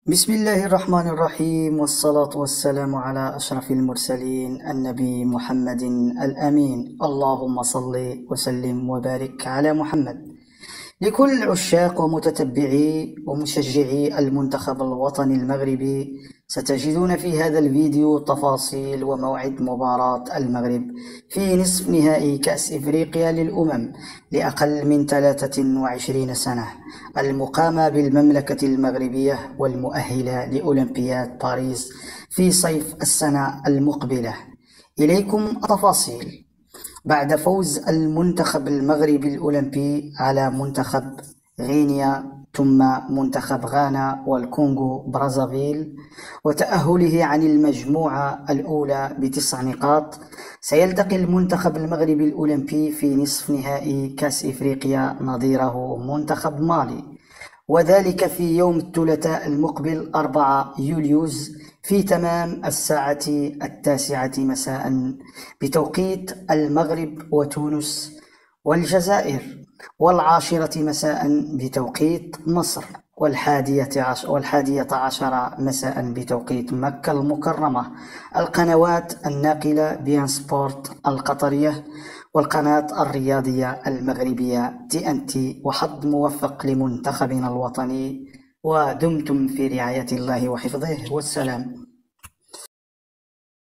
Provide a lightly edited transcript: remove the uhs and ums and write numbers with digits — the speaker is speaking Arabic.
بسم الله الرحمن الرحيم، والصلاة والسلام على أشرف المرسلين النبي محمد الأمين. اللهم صل وسلم وبارك على محمد. لكل عشاق ومتتبعي ومشجعي المنتخب الوطني المغربي، ستجدون في هذا الفيديو تفاصيل وموعد مباراة المغرب في نصف نهائي كأس إفريقيا للأمم لأقل من 23 سنة، المقامة بالمملكة المغربية والمؤهلة لأولمبياد باريس في صيف السنة المقبلة. إليكم التفاصيل. بعد فوز المنتخب المغربي الأولمبي على منتخب غينيا ثم منتخب غانا والكونغو برازافيل وتأهله عن المجموعة الأولى ب9 نقاط، سيلتقي المنتخب المغربي الأولمبي في نصف نهائي كأس إفريقيا نظيره منتخب مالي، وذلك في يوم الثلاثاء المقبل 4 يوليوز في تمام الساعة 9 مساء بتوقيت المغرب وتونس والجزائر، و10 مساء بتوقيت مصر، و11 مساء بتوقيت مكة المكرمة. القنوات الناقلة بيان سبورت القطرية والقناة الرياضية المغربية TNT. وحظ موفق لمنتخبنا الوطني، ودمتم في رعاية الله وحفظه، والسلام.